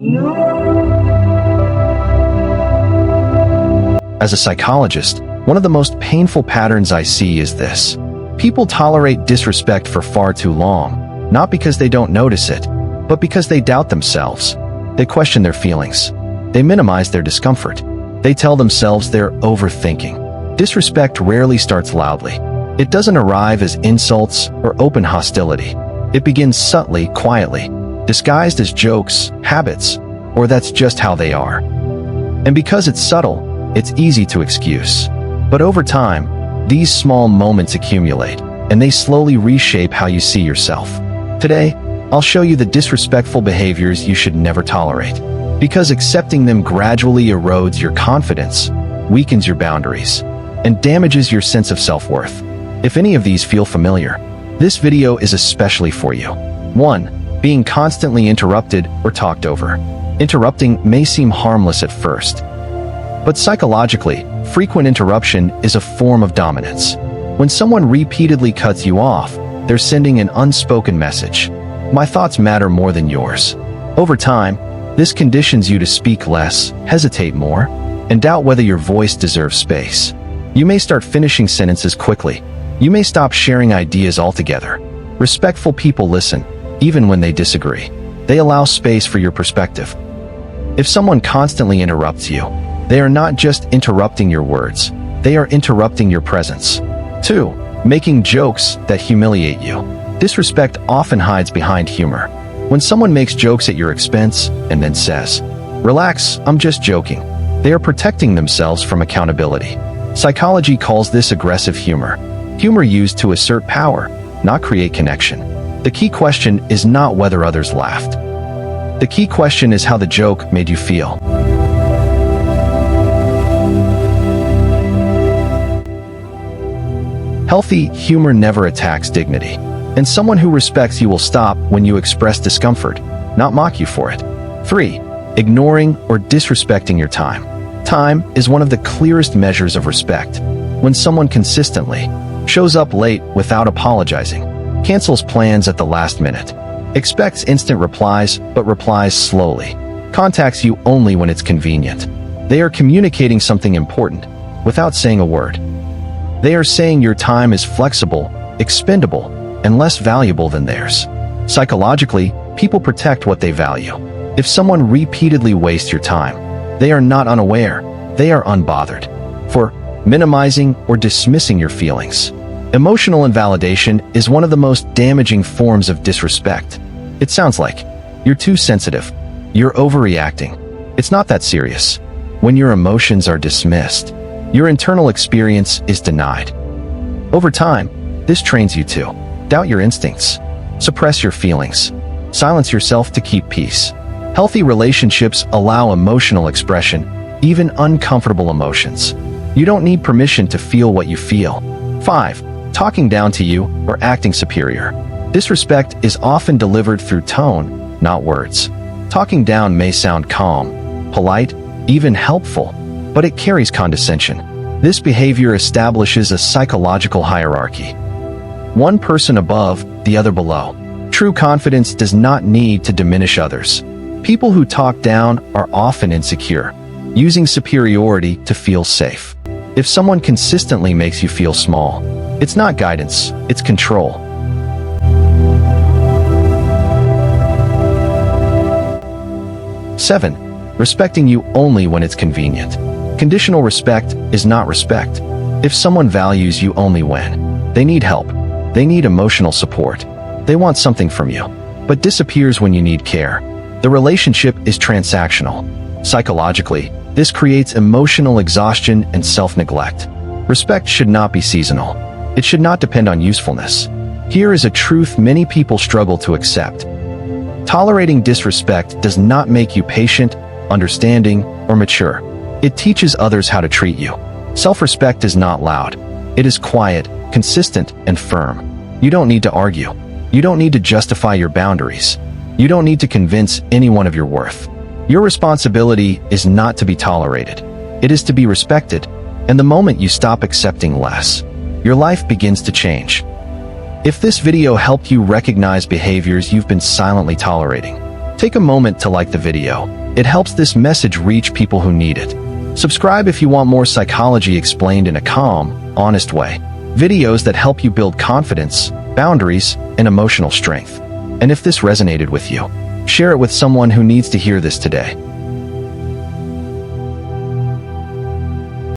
As a psychologist, one of the most painful patterns I see is this. People tolerate disrespect for far too long, not because they don't notice it, but because they doubt themselves. They question their feelings. They minimize their discomfort. They tell themselves they're overthinking. Disrespect rarely starts loudly. It doesn't arrive as insults or open hostility. It begins subtly, quietly, disguised as jokes, habits, or that's just how they are. And because it's subtle, it's easy to excuse. But over time, these small moments accumulate, and they slowly reshape how you see yourself. Today, I'll show you the disrespectful behaviors you should never tolerate, because accepting them gradually erodes your confidence, weakens your boundaries, and damages your sense of self-worth. If any of these feel familiar, this video is especially for you. 1. Being constantly interrupted or talked over. Interrupting may seem harmless at first, but psychologically, frequent interruption is a form of dominance. When someone repeatedly cuts you off, they're sending an unspoken message. My thoughts matter more than yours. Over time, this conditions you to speak less, hesitate more, and doubt whether your voice deserves space. You may start finishing sentences quickly. You may stop sharing ideas altogether. Respectful people listen, even when they disagree. They allow space for your perspective. If someone constantly interrupts you, they are not just interrupting your words, they are interrupting your presence. 2. Making jokes that humiliate you. Disrespect often hides behind humor. When someone makes jokes at your expense and then says, "Relax, I'm just joking," they are protecting themselves from accountability. Psychology calls this aggressive humor. Humor used to assert power, not create connection. The key question is not whether others laughed. The key question is how the joke made you feel. Healthy humor never attacks dignity, and someone who respects you will stop when you express discomfort, not mock you for it. 3. Ignoring or disrespecting your time. Time is one of the clearest measures of respect. When someone consistently shows up late without apologizing, cancels plans at the last minute, expects instant replies but replies slowly, contacts you only when it's convenient, they are communicating something important without saying a word. They are saying your time is flexible, expendable, and less valuable than theirs. Psychologically, people protect what they value. If someone repeatedly wastes your time, they are not unaware, they are unbothered. For minimizing or dismissing your feelings. Emotional invalidation is one of the most damaging forms of disrespect. It sounds like, "You're too sensitive. You're overreacting. It's not that serious." When your emotions are dismissed, your internal experience is denied. Over time, this trains you to doubt your instincts, suppress your feelings, silence yourself to keep peace. Healthy relationships allow emotional expression, even uncomfortable emotions. You don't need permission to feel what you feel. 5. Talking down to you or acting superior. Disrespect is often delivered through tone, not words. Talking down may sound calm, polite, even helpful, but it carries condescension. This behavior establishes a psychological hierarchy. One person above, the other below. True confidence does not need to diminish others. People who talk down are often insecure, using superiority to feel safe. If someone consistently makes you feel small, it's not guidance, it's control. 7. Respecting you only when it's convenient. Conditional respect is not respect. If someone values you only when they need help, they need emotional support, they want something from you, but disappears when you need care, the relationship is transactional. Psychologically, this creates emotional exhaustion and self-neglect. Respect should not be seasonal. It should not depend on usefulness. Here is a truth many people struggle to accept. Tolerating disrespect does not make you patient, understanding, or mature. It teaches others how to treat you. Self-respect is not loud. It is quiet, consistent, and firm. You don't need to argue. You don't need to justify your boundaries. You don't need to convince anyone of your worth. Your responsibility is not to be tolerated. It is to be respected, and the moment you stop accepting less, your life begins to change. If this video helped you recognize behaviors you've been silently tolerating, Take a moment to like the video. It helps this message reach people who need it. Subscribe if you want more psychology explained in a calm, honest way. Videos that help you build confidence, boundaries, and emotional strength. And if this resonated with you, share it with someone who needs to hear this today.